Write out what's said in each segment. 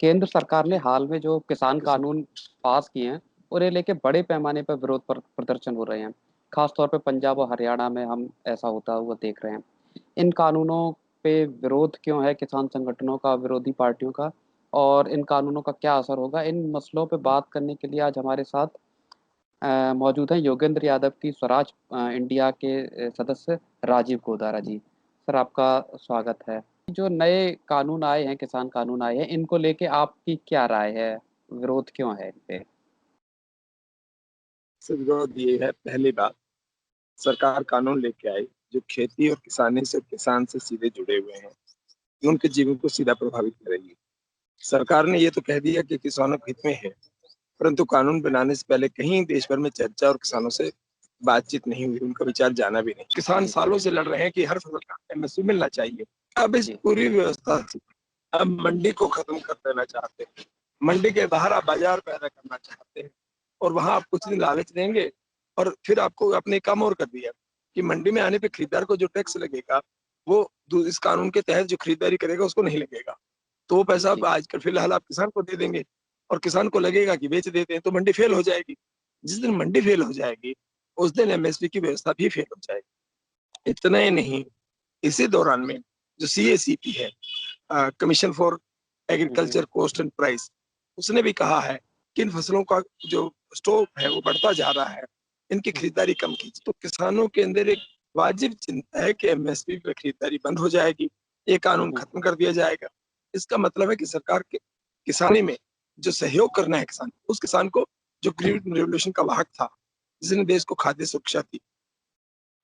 केंद्र सरकार ने हाल में जो किसान कानून पास किए हैं, उन्हें लेके बड़े पैमाने पर विरोध प्रदर्शन हो रहे हैं। खास तौर पे पंजाब और हरियाणा में हम ऐसा होता हुआ देख रहे हैं। इन कानूनों पे विरोध क्यों है किसान संगठनों का, विरोधी पार्टियों का, और इन कानूनों का क्या असर होगा? इन मसलों पे बात करने के लिए आज हमारे साथ मौजूद हैं योगेंद्र यादव की स्वराज इंडिया के सदस्य राजीव गोदारा जी। सर, आपका स्वागत है। जो नए कानून आए हैं, किसान कानून आए हैं, इनको लेके आपकी क्या राय है? विरोध क्यों है इन पे? से विरोध ये है, पहली बात सरकार कानून लेके आई जो खेती और किसानी से किसान से सीधे जुड़े हुए हैं, उनके जीवन को सीधा प्रभावित करेगी। सरकार ने ये तो कह दिया कि किसानों के हित में है, परंतु कानून बनाने से पहले कहीं देश भर में चर्चा और किसानों से बातचीत नहीं हुई, उनका विचार जाना भी नहीं। किसान जी, सालों से लड़ रहे हैं कि हर फसल का एमएसपी मिलना चाहिए। अब इस जी, पूरी व्यवस्था से अब मंडी को खत्म कर देना चाहते हैं। मंडी के बाहर आप बाजार पैदा करना चाहते हैं और वहां आप कुछ दिन लालच देंगे और फिर आपको अपने काम और कर दिया कि मंडी में आने पे खरीदार को जो टैक्स लगेगा वो इस कानून के तहत जो खरीदारी करेगा उसको नहीं लगेगा। तो वो पैसा आप जी, आजकल फिलहाल आप किसान को दे देंगे और किसान को लगेगा कि बेच देते हैं, तो मंडी फेल हो जाएगी। जिस दिन मंडी फेल हो जाएगी उस दिन एमएसपी की व्यवस्था भी फेल हो जाएगी। इतना ही नहीं, इसी दौरान में जो सीएसीपी है, कमीशन फॉर जी, एग्रीकल्चर कॉस्ट एंड प्राइस, उसने भी कहा है कि इन फसलों का जो स्टॉक है वो बढ़ता जा रहा है, इनकी खरीदारी कम कीजिए। तो किसानों के अंदर एक वाजिब चिंता है कि एमएसपी पे खरीदारी बंद हो जाएगी, ये कानून जी, खत्म कर दिया जाएगा। इसका मतलब है कि सरकार के किसानी में जो सहयोग करना है किसान, उस किसान को जो ग्रीन रेवोल्यूशन का वाहक था, जिसने देश को खाद्य सुरक्षा दी,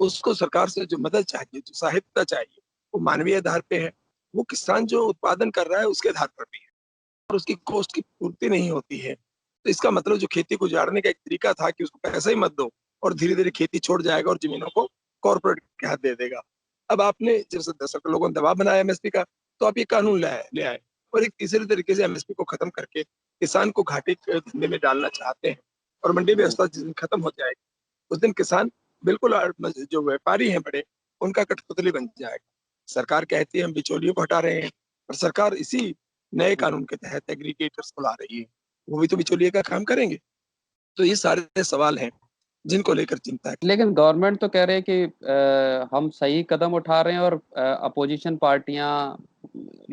उसको सरकार से जो मदद चाहिए, जो सहायता चाहिए, वो मानवीय आधार पे है। वो किसान जो उत्पादन कर रहा है उसके आधार पर भी है और उसकी कॉस्ट की पूर्ति नहीं होती है। तो इसका मतलब जो खेती को उजाड़ने का एक तरीका था कि उसको पैसा ही मत दो और धीरे-धीरे खेती छोड़ जाएगा और ज़मीनों को कॉर्पोरेट के हाथ दे देगा। अब आपने जैसे दशक लोगों ने दबाव बनाया एमएसपी का, तो आप ये कानून ले आए और एक तीसरे तरीके से एमएसपी को खत्म करके किसान को घाटे के धंधे में डालना चाहते हैं और मंडी जी। व्यवस्था जिस दिन खत्म हो जाएगी, उस दिन किसान बिल्कुल जो व्यापारी हैं बड़े, उनका कठपुतली बन जाएगा। सरकार कहती है हम बिचौलियों को हटा रहे हैं, और सरकार इसी नए कानून के तहत एग्रीगेटर्स को ला रही है। वो भी तो बिचौलिए का काम करेंगे। तो ये सारे सवाल हैं, जिनको लेकर चिंता है। लेकिन गवर्नमेंट तो कह रहे हैं कि हम सही कदम उठा रहे हैं, और अपोजिशन पार्टियां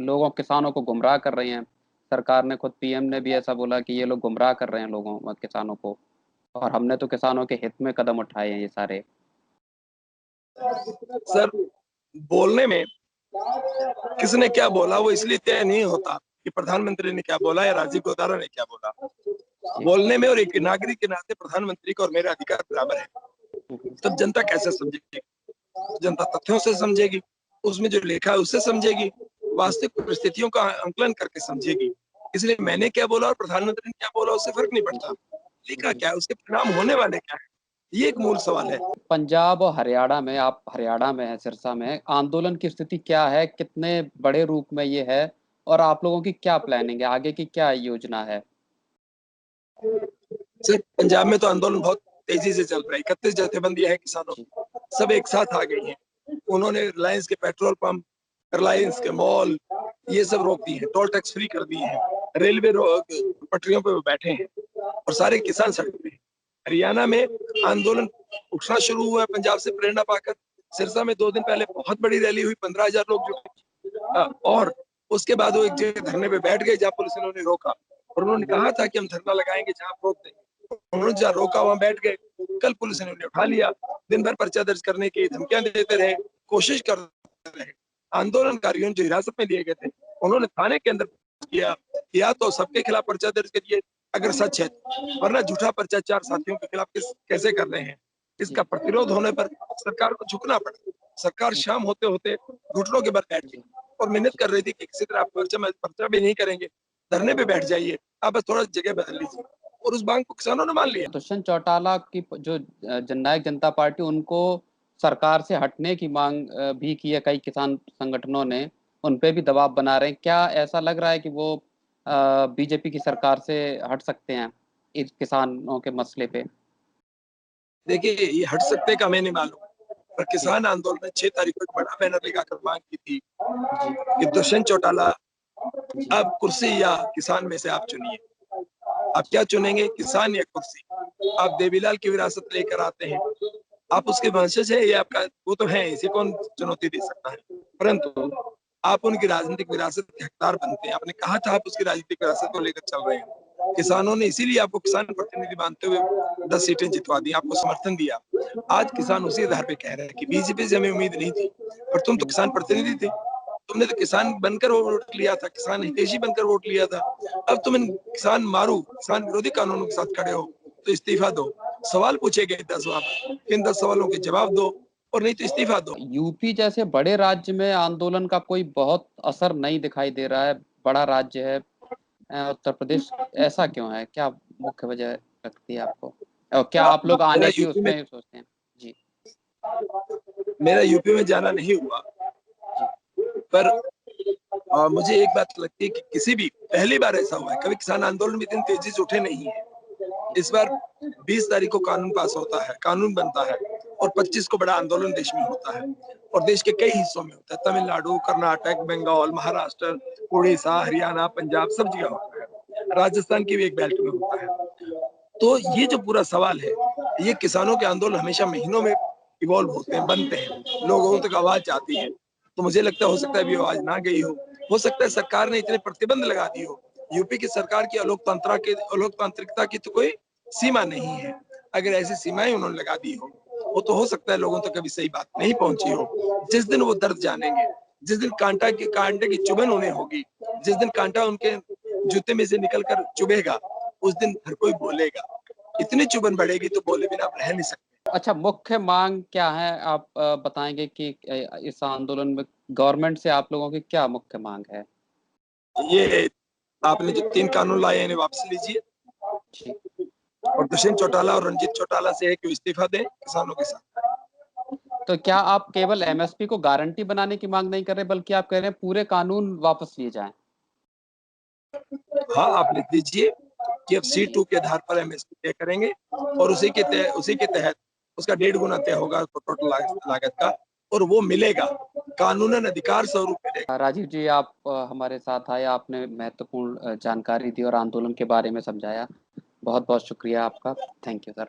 लोगों किसानों को गुमराह कर रही हैं। सरकार ने खुद, पीएम ने भी ऐसा बोला कि ये लोग गुमराह कर रहे हैं लोगों, किसानों को, और हमने तो किसानों के हित में कदम उठाए हैं ये सारे। सर, बोलने में किसने क्या बोला वो इसलिए तय नहीं होता कि प्रधानमंत्री ने क्या बोला या राजीव गोदारा ने क्या बोला। जी। बोलने में और एक नागरिक के नाते प्रधानमंत्री का और मेरा अधिकार बराबर है। तब जनता कैसे समझेगी? जनता तथ्यों से समझेगी, उसमें जो लिखा है उससे समझेगी, वास्तविक परिस्थितियों का आंकलन करके समझेगी। इसलिए मैंने क्या बोला और प्रधानमंत्री ने क्या बोला उससे फर्क नहीं पड़ता। लिखा जी। क्या है, उसके परिणाम होने वाले क्या है, ये एक मूल सवाल है। पंजाब और हरियाणा में, आप हरियाणा में हैं, सिरसा में, आंदोलन की स्थिति क्या है? कितने बड़े रूप में ये है? और आप लोगों की क्या प्लानिंग है? आगे की क्या योजना है? सर, पंजाब में तो आंदोलन बहुत तेजी से चल रहा है। 31 जथेबंदियां हैं किसानों जी, की, सब एक साथ आ गई हैं। उन्होंने रिलायंस के पेट्रोल पंप, रिलायंस के मॉल, ये सब रोक दिए हैं, टोल टैक्स फ्री कर दिए हैं, रेलवे पटरियों पे बैठे हैं और सारे किसान सड़क पे हैं। हरियाणा में आंदोलन उठना शुरू हुआ है पंजाब से प्रेरणा पाकर। सिरसा में 2 दिन पहले बहुत बड़ी रैली हुई, 15,000 लोग जुटे और उसके बाद वो एक जगह धरने पे बैठ गए जहाँ पुलिस ने उन्हें रोका और उन्होंने जी, कहा था कि हम धरना लगाएंगे जहाँ आप रोक देंगे। उन्होंने जहाँ रोका वहां बैठ गए। कल पुलिस ने उन्हें उठा लिया, दिन भर पर्चा दर्ज करने की धमकियां देते रहे, कोशिश करते रहे। आंदोलनकारियों जो हिरासत में लिए गए थे उन्होंने थाने के अंदर किया, या तो सबके खिलाफ पर्चा दर्ज करिए अगर सच है, वरना झूठा पर्चा 4 साथियों के खिलाफ कैसे कर रहे हैं। इसका जी, प्रतिरोध होने पर सरकार को झुकना पड़ा। सरकार जी, शाम होते होते घुटनों के बल बैठ गई जी, और मिन्नत जी। कर रही थी कि किसी तरह आप पर्चा भी नहीं करेंगे, धरने पे बैठ जाइए, आप बस थोड़ा जगह बदल लीजिए। और उस मांग को किसानों ने मान लिया। दुष्यंत चौटाला की जो जननायक जनता पार्टी, उनको सरकार से हटने की मांग भी की है कई किसान संगठनों ने। उन पे भी दबाव बना रहे हैं। क्या ऐसा लग रहा है कि वो बीजेपी की सरकार से हट सकते हैं इस किसानों के मसले पे? देखिए, ये हट सकते का हमें नहीं मालूम, पर जी, किसान आंदोलन में 6 तारीख को एक बड़ा बैनर लगाकर मांग की थी जी, कि दुष्यंत चौटाला जी। अब कुर्सी या किसान में से आप चुनिए। आप क्या चुनेंगे, किसान या कुर्सी? आप देवीलाल की विरासत लेकर आते हैं, आप उसके वंशज हैं, ये आपका वो तो है, इसे कौन चुनौती दे सकता है। परंतु आप उनकी राजनीतिक विरासत के हकदार बनते हैं। आपने कहा था आप उसकी राजनीतिक विरासत को लेकर चल रहे हैं। किसानों ने इसीलिए आपको किसान प्रतिनिधि मानते हुए 10 सीटें जितवा दी, आपको समर्थन दिया। आज किसान उसी आधार पे कह रहे हैं कि बीजेपी से हमें उम्मीद नहीं थी, पर तुम तो हुँ। किसान प्रतिनिधि थे। तुमने तो किसान बनकर वो वोट लिया था, किसान हितैषी बनकर वोट लिया था। अब तुम इन किसान मारू, किसान विरोधी कानूनों के साथ खड़े हो, तो इस्तीफा दो। सवाल पूछे गए 10 वहाँ पर, इन 10 सवालों के जवाब दो और नहीं तो इस्तीफा दो। यूपी जैसे बड़े राज्य में आंदोलन का कोई बहुत असर नहीं दिखाई दे रहा है, बड़ा राज्य है उत्तर प्रदेश, ऐसा क्यों है? क्या मुख्य वजह लगती है आपको? और क्या आप लोग मेरा आने की यूपी में उसमें सोचते हैं? जी, मेरा यूपी में जाना नहीं हुआ, जी, पर मुझे एक बात लगती है कि किसी भी पहली बार ऐसा हुआ है, कभी किसान आंदोलन में इतनी तेजी से उठे नहीं है। जी। इस बार 20 तारीख को कानून पास होता है, कानून बनता है और 25 को बड़ा आंदोलन देश में होता है और देश के कई हिस्सों में होता है। तमिलनाडु, कर्नाटक, बंगाल, महाराष्ट्र, उड़ीसा, हरियाणा, पंजाब सब जगह होता है। राजस्थान की भी एक बेल्ट में होता है। तो ये जो पूरा सवाल है, ये किसानों के आंदोलन हमेशा महीनों में इवॉल्व होते हैं, बनते हैं, लोगों जी, तक आवाज जाती है। तो मुझे लगता है हो सकता है अभी आवाज ना गई हो सकता है सरकार ने इतने प्रतिबंध लगा दी हो। यूपी की सरकार की अलोकतांत्रिकता की तो कोई सीमा नहीं है। अगर ऐसी सीमाएं उन्होंने लगा दी हो तो हो सकता है लोगों तक कभी सही बात नहीं पहुंची हो। जिस दिन वो दर्द जानेंगे, जिस दिन कांटे की चुभन उन्हें होगी, जिस दिन कांटा उनके जूते में से निकल कर चुभेगा, उस दिन हर कोई बोलेगा। इतनी चुभन बढ़ेगी तो बोले बिना आप रह नहीं सकते। अच्छा, मुख्य माँग क्या है? आप बताएँगे कि इस आंदोलन में गवर्नमेंट से आप लोगों की क्या मुख्य माँग है? ये आपने जो 3 कानून लाए हैं इन्हें वापस लीजिए जी। और दुष्यंत चौटाला और रंजीत चौटाला से है कि वो इस्तीफा दें किसानों के साथ। तो क्या आप केवल एमएसपी को गारंटी बनाने की माँग नहीं कर रहे, बल्कि आप कह रहे हैं पूरे कानून वापस लिए जाएँ? हाँ, आप लिख दीजिए कि अब C2 के आधार पर एमएसपी तय करेंगे और उसी के तहत उसका 1.5 गुना तय होगा टोटल लागत का और वो मिलेगा, कानूनन अधिकार स्वरूप मिलेगा। राजीव जी, आप हमारे साथ आए, आपने महत्वपूर्ण जानकारी दी और आंदोलन के बारे में समझाया। बहुत-बहुत शुक्रिया आपका। Thank you sir.